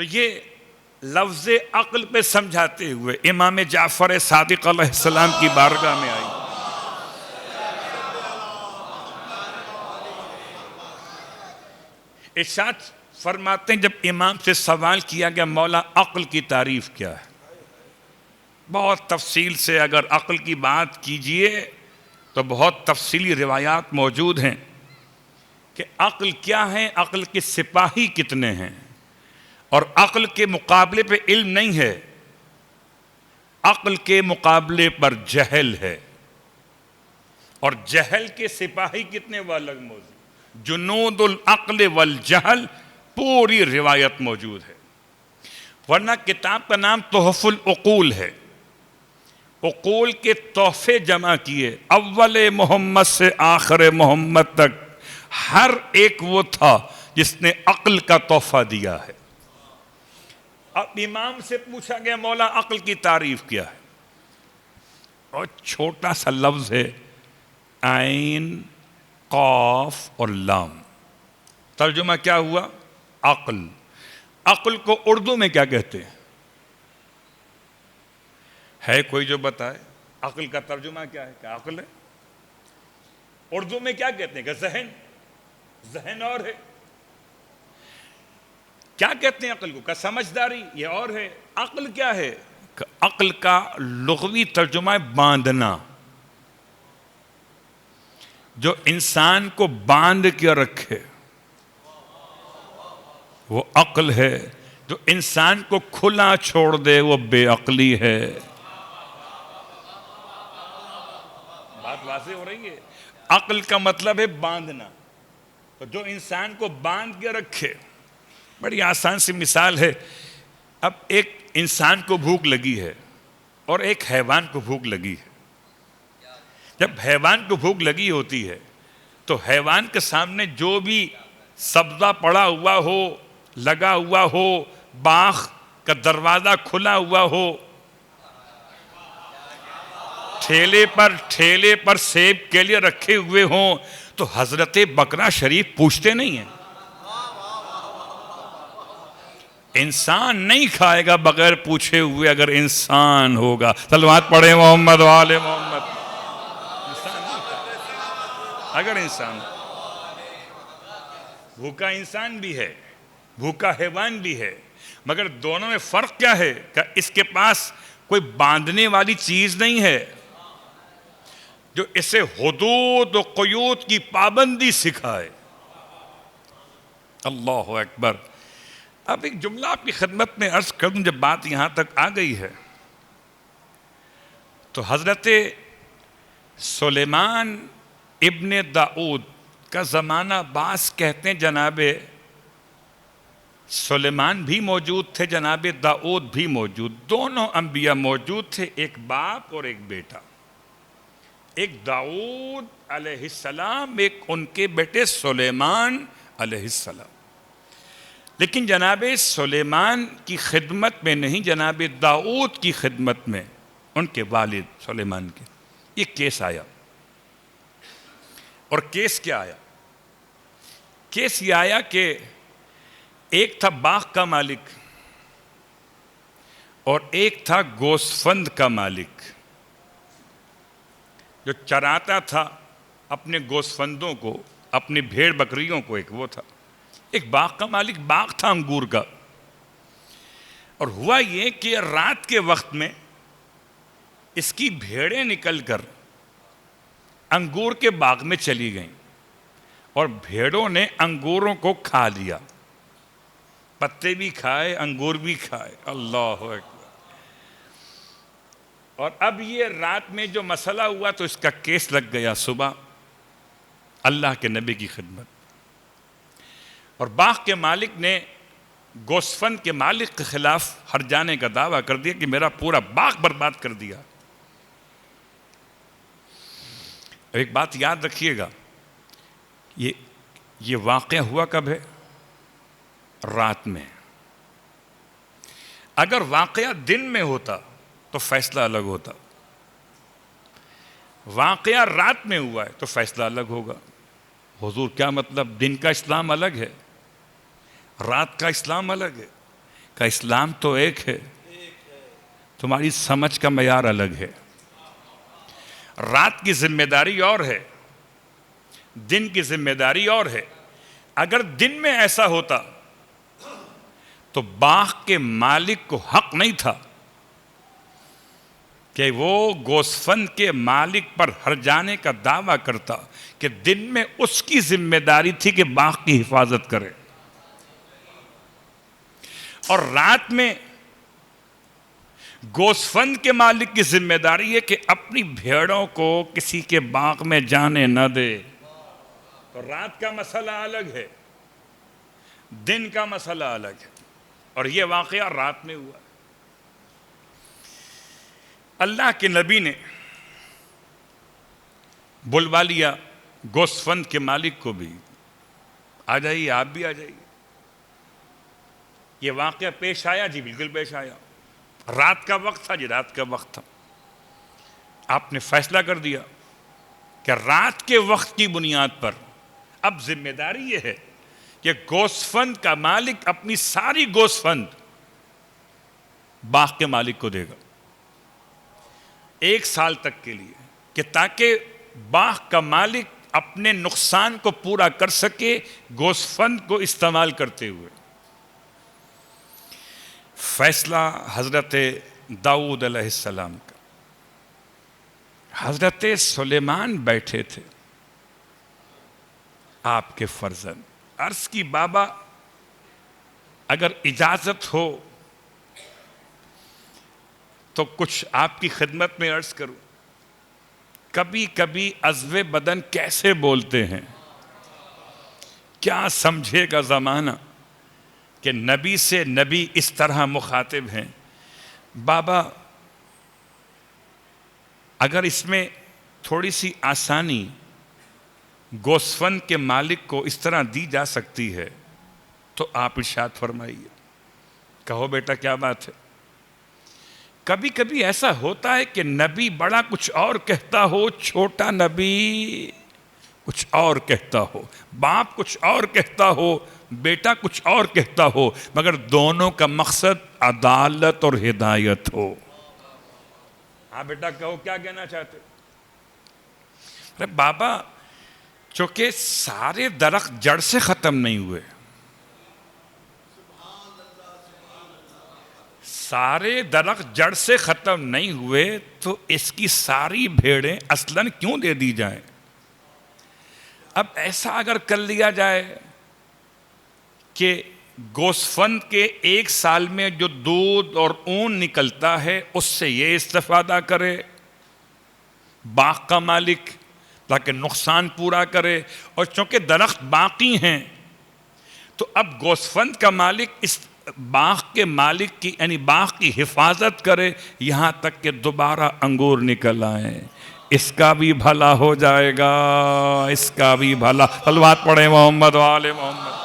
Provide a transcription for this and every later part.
تو یہ لفظ عقل پہ سمجھاتے ہوئے امام جعفر صادق علیہ السلام کی بارگاہ میں آئی. ارشاد فرماتے ہیں جب امام سے سوال کیا گیا مولا عقل کی تعریف کیا ہے، بہت تفصیل سے اگر عقل کی بات کیجئے تو بہت تفصیلی روایات موجود ہیں کہ عقل کیا ہے، عقل کے سپاہی کتنے ہیں، اور عقل کے مقابلے پہ علم نہیں ہے، عقل کے مقابلے پر جہل ہے، اور جہل کے سپاہی کتنے وہ الگ موضوع. جنود العقل والجہل پوری روایت موجود ہے. ورنہ کتاب کا نام تحف العقول ہے، عقول کے تحفے جمع کیے، اول محمد سے آخر محمد تک ہر ایک وہ تھا جس نے عقل کا تحفہ دیا ہے. اب امام سے پوچھا گیا مولا عقل کی تعریف کیا ہے، اور چھوٹا سا لفظ ہے عین قاف اور لام. ترجمہ کیا ہوا؟ عقل. عقل کو اردو میں کیا کہتے ہیں؟ ہے کوئی جو بتائے عقل کا ترجمہ کیا ہے؟ کیا عقل ہے؟ اردو میں کیا کہتے ہیں؟ کہ ذہن. ذہن اور ہے. کیا کہتے ہیں عقل کو؟ کہ سمجھداری. یہ اور ہے. عقل کیا ہے؟ کہ عقل کا لغوی ترجمہ ہے باندھنا. جو انسان کو باندھ کے رکھے وہ عقل ہے. جو انسان کو کھلا چھوڑ دے وہ بے عقلی ہے. بات واضح ہو رہی ہے؟ عقل کا مطلب ہے باندھنا. تو جو انسان کو باندھ کے رکھے. بڑی آسان سی مثال ہے. اب ایک انسان کو بھوک لگی ہے اور ایک حیوان کو بھوک لگی ہے. جب حیوان کو بھوک لگی ہوتی ہے تو حیوان کے سامنے جو بھی سبزہ پڑا ہوا ہو، لگا ہوا ہو، باغ کا دروازہ کھلا ہوا ہو، ٹھیلے پر سیب کے لیے رکھے ہوئے ہوں، تو حضرت بکرا شریف پوچھتے نہیں ہیں. انسان نہیں کھائے گا بغیر پوچھے ہوئے اگر انسان ہوگا. صلوات پڑھیں محمد و آل محمد. انسان نہیں کھائے اگر انسان. بھوکا انسان بھی ہے، بھوکا حیوان بھی ہے، مگر دونوں میں فرق کیا ہے؟ کہ اس کے پاس کوئی باندھنے والی چیز نہیں ہے جو اسے حدود و قیود کی پابندی سکھائے. اللہ اکبر. اب ایک جملہ آپ کی خدمت میں عرض کر دوں. جب بات یہاں تک آ گئی ہے تو حضرت سلیمان ابن داؤد کا زمانہ بعض کہتے ہیں جناب سلیمان بھی موجود تھے، جناب داؤد بھی موجود، دونوں انبیاء موجود تھے، ایک باپ اور ایک بیٹا. ایک داؤد علیہ السلام، ایک ان کے بیٹے سلیمان علیہ السلام. لیکن جناب سلیمان کی خدمت میں نہیں، جناب داؤد کی خدمت میں ان کے والد سلیمان کے یہ کیس آیا. اور کیس کیا آیا؟ کیس یہ آیا کہ ایک تھا باغ کا مالک اور ایک تھا گوسفند کا مالک. جو چراتا تھا اپنے گوسفندوں کو، اپنی بھیڑ بکریوں کو، ایک وہ تھا. ایک باغ کا مالک، باغ تھا انگور کا. اور ہوا یہ کہ رات کے وقت میں اس کی بھیڑیں نکل کر انگور کے باغ میں چلی گئیں اور بھیڑوں نے انگوروں کو کھا لیا. پتے بھی کھائے، انگور بھی کھائے. اللہ اکبر. اور اب یہ رات میں جو مسئلہ ہوا تو اس کا کیس لگ گیا صبح اللہ کے نبی کی خدمت. اور باغ کے مالک نے گوسفند کے مالک کے خلاف ہر جانے کا دعویٰ کر دیا کہ میرا پورا باغ برباد کر دیا. ایک بات یاد رکھیے گا، یہ واقعہ ہوا کب ہے؟ رات میں. اگر واقعہ دن میں ہوتا تو فیصلہ الگ ہوتا. واقعہ رات میں ہوا ہے تو فیصلہ الگ ہوگا. حضور کیا مطلب؟ دن کا اسلام الگ ہے، رات کا اسلام الگ ہے. کہ اسلام تو ایک ہے، تمہاری سمجھ کا معیار الگ ہے۔ رات کی ذمہ داری اور ہے، دن کی ذمہ داری اور ہے۔ اگر دن میں ایسا ہوتا تو باغ کے مالک کو حق نہیں تھا کہ وہ گوسفند کے مالک پر ہرجانے کا دعویٰ کرتا کہ دن میں اس کی ذمہ داری تھی کہ باغ کی حفاظت کرے، اور رات میں گوسفند کے مالک کی ذمہ داری ہے کہ اپنی بھیڑوں کو کسی کے باغ میں جانے نہ دے۔ تو رات کا مسئلہ الگ ہے، دن کا مسئلہ الگ ہے، اور یہ واقعہ رات میں ہوا۔ اللہ کے نبی نے بلوا لیا گوسفند کے مالک کو بھی، آ جائیے، آپ بھی آ جائیے۔ یہ واقعہ پیش آیا جی، بالکل پیش آیا، رات کا وقت تھا جی، رات کا وقت تھا۔ آپ نے فیصلہ کر دیا کہ رات کے وقت کی بنیاد پر اب ذمہ داری یہ ہے کہ گوسفند کا مالک اپنی ساری گوسفند باغ کے مالک کو دے گا 1 سال تک کے لیے، کہ تاکہ باغ کا مالک اپنے نقصان کو پورا کر سکے گوسفند کو استعمال کرتے ہوئے۔ فیصلہ حضرت داؤد علیہ السلام کا۔ حضرت سلیمان بیٹھے تھے، آپ کے فرزند، عرض کی بابا اگر اجازت ہو تو کچھ آپ کی خدمت میں عرض کروں۔ کبھی کبھی عضو بدن کیسے بولتے ہیں، کیا سمجھے گا زمانہ کہ نبی سے نبی اس طرح مخاطب ہیں۔ بابا اگر اس میں تھوڑی سی آسانی گوسفند کے مالک کو اس طرح دی جا سکتی ہے تو آپ ارشاد فرمائیے۔ کہو بیٹا کیا بات ہے۔ کبھی کبھی ایسا ہوتا ہے کہ نبی بڑا کچھ اور کہتا ہو، چھوٹا نبی کچھ اور کہتا ہو، باپ کچھ اور کہتا ہو، بیٹا کچھ اور کہتا ہو، مگر دونوں کا مقصد عدالت اور ہدایت ہو۔ ہاں بیٹا کہو کیا کہنا چاہتے؟ ارے بابا چونکہ سارے درخت جڑ سے ختم نہیں ہوئے، سارے درخت جڑ سے ختم نہیں ہوئے تو اس کی ساری بھیڑیں اصلاً کیوں دے دی جائیں؟ اب ایسا اگر کر لیا جائے کہ گوسفند کے 1 سال میں جو دودھ اور اون نکلتا ہے اس سے یہ استفادہ کرے باغ کا مالک تاکہ نقصان پورا کرے، اور چونکہ درخت باقی ہیں تو اب گوسفند کا مالک اس باغ کے مالک کی یعنی باغ کی حفاظت کرے یہاں تک کہ دوبارہ انگور نکل آئیں۔ اس کا بھی بھلا ہو جائے گا، اس کا بھی بھلا۔ صلوات پڑھیں محمد و آل محمد۔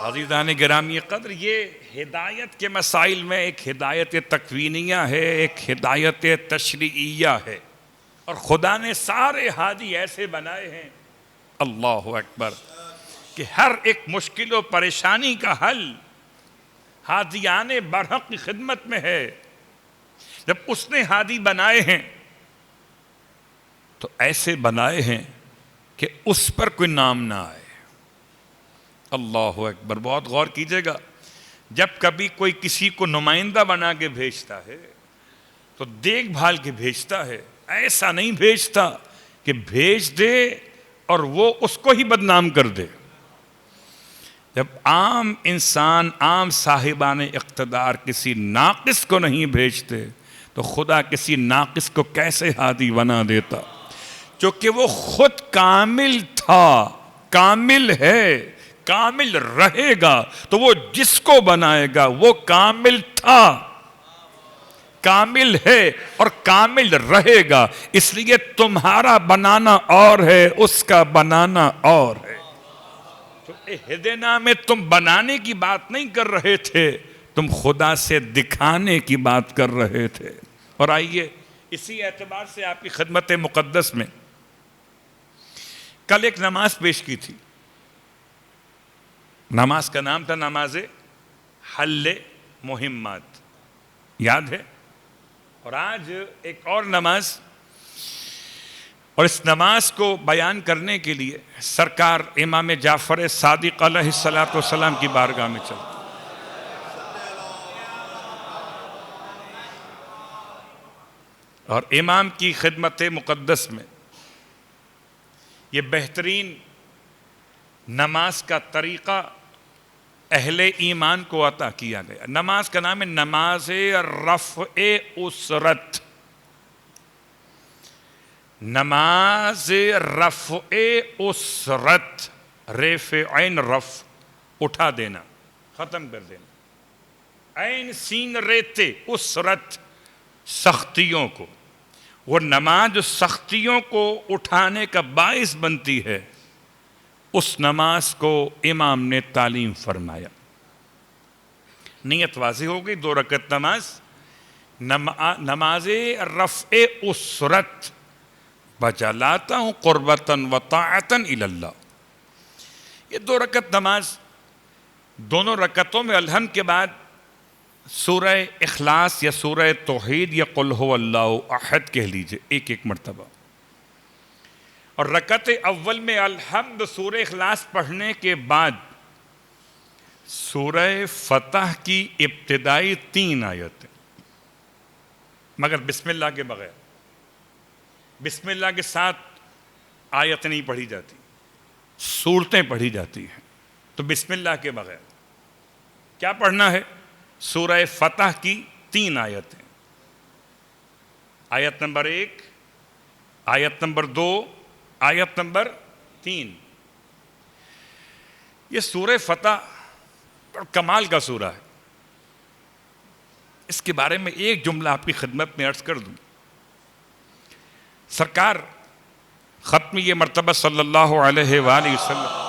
عزیزان گرامی قدر، یہ ہدایت کے مسائل میں ایک ہدایت تکوینیہ ہے، ایک ہدایت تشریعیہ ہے، اور خدا نے سارے ہادی ایسے بنائے ہیں، اللہ اکبر، کہ ہر ایک مشکل و پریشانی کا حل ہادیان برحق کی خدمت میں ہے۔ جب اس نے ہادی بنائے ہیں تو ایسے بنائے ہیں کہ اس پر کوئی نام نہ آئے۔ اللہ اکبر، بہت غور کیجئے گا، جب کبھی کوئی کسی کو نمائندہ بنا کے بھیجتا ہے تو دیکھ بھال کے بھیجتا ہے، ایسا نہیں بھیجتا کہ بھیج دے اور وہ اس کو ہی بدنام کر دے۔ جب عام انسان، عام صاحبان اقتدار کسی ناقص کو نہیں بھیجتے تو خدا کسی ناقص کو کیسے ہادی بنا دیتا؟ چونکہ وہ خود کامل تھا، کامل ہے، کامل رہے گا، تو وہ جس کو بنائے گا وہ کامل تھا، کامل ہے اور کامل رہے گا۔ اس لیے تمہارا بنانا اور ہے، اس کا بنانا اور ہے۔ تو اہدنا میں تم بنانے کی بات نہیں کر رہے تھے، تم خدا سے دکھانے کی بات کر رہے تھے۔ اور آئیے اسی اعتبار سے آپ کی خدمت مقدس میں کل ایک نماز پیش کی تھی، نماز کا نام تھا نماز حل مہمات، یاد ہے؟ اور آج ایک اور نماز، اور اس نماز کو بیان کرنے کے لیے سرکار امام جعفر صادق علیہ الصلوۃ والسلام کی بارگاہ میں چل، اور امام کی خدمت مقدس میں یہ بہترین نماز کا طریقہ اہل ایمان کو عطا کیا گیا۔ نماز کا نام ہے نماز رفع اسرت، نماز رفع اسرت، ریف عین رفع، اٹھا دینا، ختم کر دینا، عین سین ریتے، اسرت، سختیوں کو۔ وہ نماز جو سختیوں کو اٹھانے کا باعث بنتی ہے، اس نماز کو امام نے تعلیم فرمایا۔ نیت واضح ہو گئی، 2 رکعت نماز، نماز رفع اسرت، بجا لاتا ہوں قربتاً و طاعتاً الی اللہ۔ یہ 2 رکعت نماز، دونوں رکعتوں میں الحمد کے بعد سورہ اخلاص یا سورہ توحید یا قل هو اللہ احد کہہ لیجئے ایک ایک مرتبہ، اور رکعت اول میں الحمد سورہ اخلاص پڑھنے کے بعد سورہ فتح کی ابتدائی 3 آیتیں، مگر بسم اللہ کے بغیر، بسم اللہ کے ساتھ آیت نہیں پڑھی جاتی، سورتیں پڑھی جاتی ہیں۔ تو بسم اللہ کے بغیر کیا پڑھنا ہے؟ سورہ فتح کی 3 آیتیں، آیت نمبر 1، آیت نمبر 2، آیت نمبر 3۔ یہ سورہ فتح کمال کا سورہ ہے۔ اس کے بارے میں ایک جملہ آپ کی خدمت میں عرض کر دوں۔ سرکار ختمی مرتبہ صلی اللہ علیہ وآلہ وسلم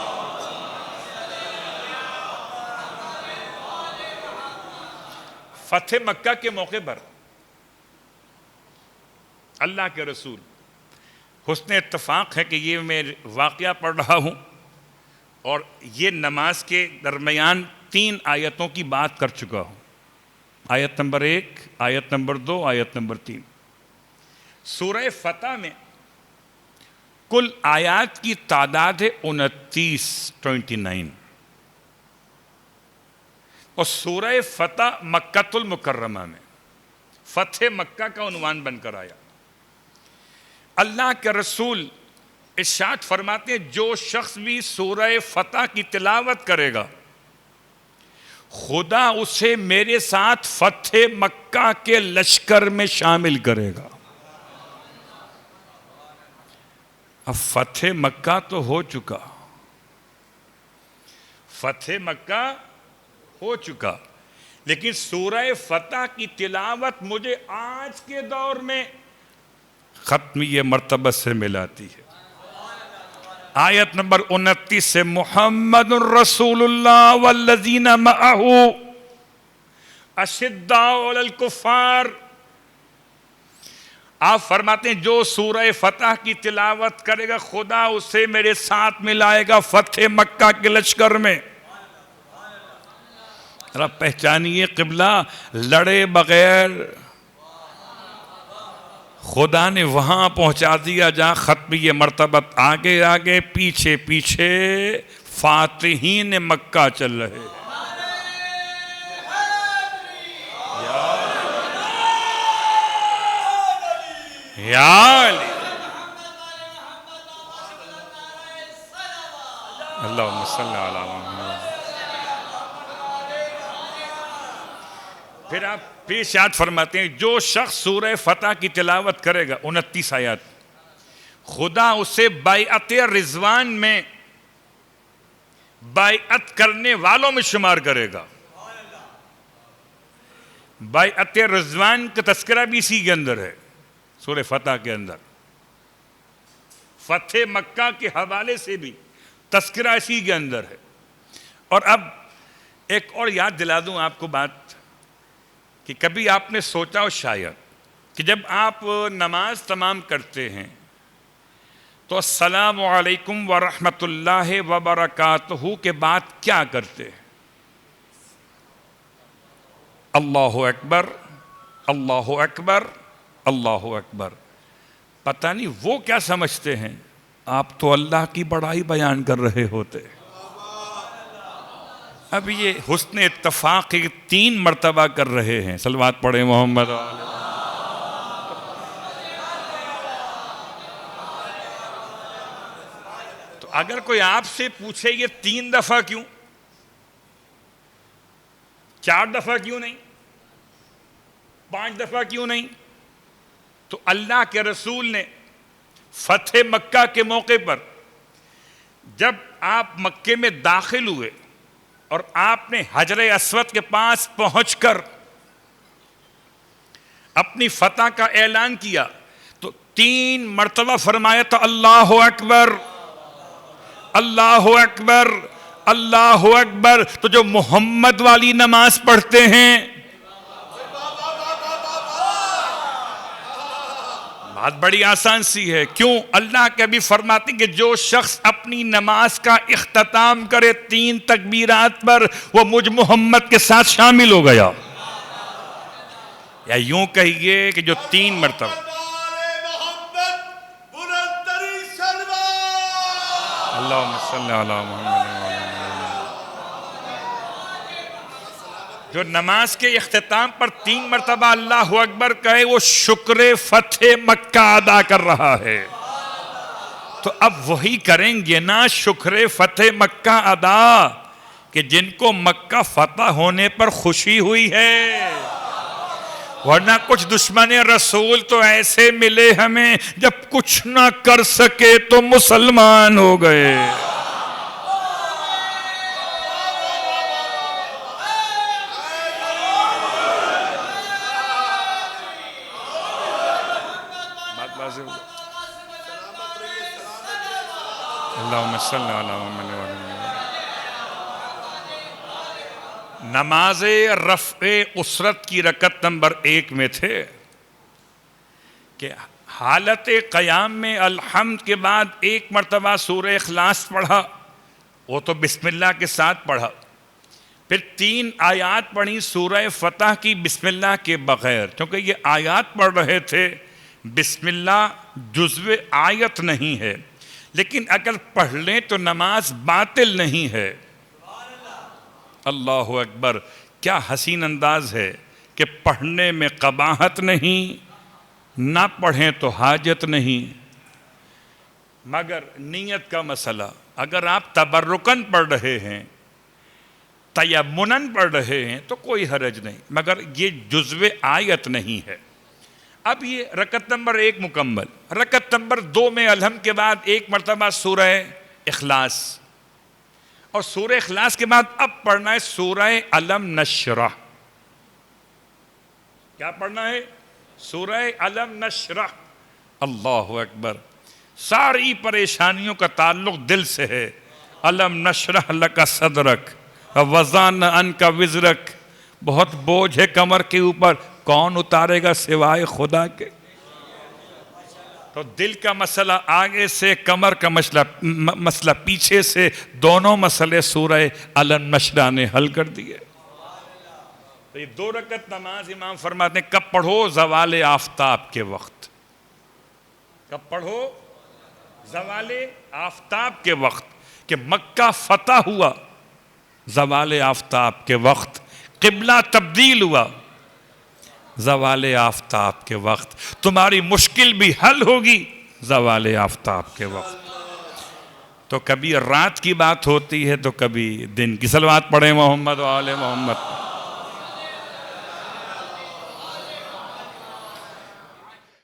فتح مکہ کے موقع پر اللہ کے رسول، حسن اتفاق ہے کہ یہ میں واقعہ پڑھ رہا ہوں اور یہ نماز کے درمیان 3 آیتوں کی بات کر چکا ہوں، آیت نمبر 1، آیت نمبر 2، آیت نمبر 3۔ سورہ فتح میں کل آیات کی تعداد ہے 29، اور سورہ فتح مکۃ المکرمہ میں فتح مکہ کا عنوان بن کر آیا۔ اللہ کے رسول ارشاد فرماتے ہیں جو شخص بھی سورہ فتح کی تلاوت کرے گا خدا اسے میرے ساتھ فتح مکہ کے لشکر میں شامل کرے گا۔ اب فتح مکہ تو ہو چکا، فتح مکہ ہو چکا، لیکن سورہ فتح کی تلاوت مجھے آج کے دور میں ختمی مرتبہ سے ملاتی ہے۔ آیت نمبر 29 سے محمد رسول اللہ والذین معہ اشداء علی الکفار، آپ فرماتے ہیں جو سورہ فتح کی تلاوت کرے گا خدا اسے میرے ساتھ ملائے گا فتح مکہ کے لشکر میں۔ رب پہچانیے قبلہ، لڑے بغیر خدا نے وہاں پہنچا دیا جہاں ختمی مرتبت آگے آگے پیچھے پیچھے فاتحین مکہ چل رہے ہیں۔ یا علی اللہم صلی علی محمد۔ پھر آپ پھر ارشاد فرماتے ہیں جو شخص سورہ فتح کی تلاوت کرے گا، 29 آیات، خدا اسے بیعت رضوان میں بیعت کرنے والوں میں شمار کرے گا۔ بیعت رضوان کا تذکرہ بھی اسی کے اندر ہے، سورہ فتح کے اندر۔ فتح مکہ کے حوالے سے بھی تذکرہ اسی کے اندر ہے۔ اور اب ایک اور یاد دلا دوں آپ کو بات کہ کبھی آپ نے سوچا ہو شاید کہ جب آپ نماز تمام کرتے ہیں تو السلام علیکم ورحمۃ اللہ وبرکاتہ کے بعد کیا کرتے؟ اللہ اکبر، اللہ اکبر، اللہ اکبر۔ پتہ نہیں وہ کیا سمجھتے ہیں، آپ تو اللہ کی بڑائی بیان کر رہے ہوتے۔ اب یہ حسن اتفاق 3 مرتبہ کر رہے ہیں، صلوات پڑھیں محمد علیہ۔ تو اگر کوئی آپ سے پوچھے یہ 3 دفعہ کیوں، 4 دفعہ کیوں نہیں، 5 دفعہ کیوں نہیں، تو اللہ کے رسول نے فتح مکہ کے موقع پر جب آپ مکے میں داخل ہوئے اور آپ نے حجر اسود کے پاس پہنچ کر اپنی فتح کا اعلان کیا تو 3 مرتبہ فرمایا تھا اللہ اکبر، اللہ اکبر، اللہ اکبر۔ تو جو محمد والی نماز پڑھتے ہیں، بات بڑی آسان سی ہے، کیوں؟ اللہ کے بھی فرماتے ہیں کہ جو شخص اپنی نماز کا اختتام کرے 3 تکبیرات پر، وہ مجھ محمد کے ساتھ شامل ہو گیا۔ یا یوں کہیے کہ جو 3 مرتبہ اللہم صلی علی محمد، جو نماز کے اختتام پر 3 مرتبہ اللہ اکبر کہے، وہ شکر فتح مکہ ادا کر رہا ہے۔ تو اب وہی کریں گے نا، شکر فتح مکہ ادا، کہ جن کو مکہ فتح ہونے پر خوشی ہوئی ہے، ورنہ کچھ دشمن رسول تو ایسے ملے ہمیں جب کچھ نہ کر سکے تو مسلمان ہو گئے۔ اللہم صلی علی محمد۔ نماز رفع اسرت کی رکعت نمبر 1 میں تھے کہ حالت قیام میں الحمد کے بعد 1 مرتبہ سورہ اخلاص پڑھا، وہ تو بسم اللہ کے ساتھ پڑھا، پھر 3 آیات پڑھی سورہ فتح کی بسم اللہ کے بغیر، کیونکہ یہ آیات پڑھ رہے تھے، بسم اللہ جزو آیت نہیں ہے، لیکن اگر پڑھ لیں تو نماز باطل نہیں ہے۔ اللہ اکبر، کیا حسین انداز ہے کہ پڑھنے میں قباحت نہیں، نہ پڑھیں تو حاجت نہیں، مگر نیت کا مسئلہ، اگر آپ تبرکن پڑھ رہے ہیں، تیمنن پڑھ رہے ہیں تو کوئی حرج نہیں، مگر یہ جزو آیت نہیں ہے۔ اب یہ رکعت نمبر 1 مکمل، رکعت نمبر 2 میں الحمد کے بعد 1 مرتبہ سورہ اخلاص، اور سورہ اخلاص کے بعد اب پڑھنا ہے سورہ الم نشرح۔ کیا پڑھنا ہے؟ سورہ الم نشرح۔ اللہ اکبر، ساری پریشانیوں کا تعلق دل سے ہے۔ الم نشرح لک صدرک ووضعنا عنک وزرک، بہت بوجھ ہے کمر کے اوپر، کون اتارے گا سوائے خدا کے؟ تو دل کا مسئلہ آگے سے، کمر کا مسئلہ پیچھے سے، دونوں مسئلے سورہ الم نشرح نے حل کر دیے۔ تو یہ 2 رکعت نماز امام فرماتے ہیں کب پڑھو؟ زوال آفتاب کے وقت۔ کب پڑھو؟ زوال آفتاب کے وقت، کہ مکہ فتح ہوا زوال آفتاب کے وقت، قبلہ تبدیل ہوا زوال آفتاب کے وقت، تمہاری مشکل بھی حل ہوگی زوال آفتاب کے وقت۔ تو کبھی رات کی بات ہوتی ہے تو کبھی دن کی۔ صلوات پڑھیں محمد و آل محمد۔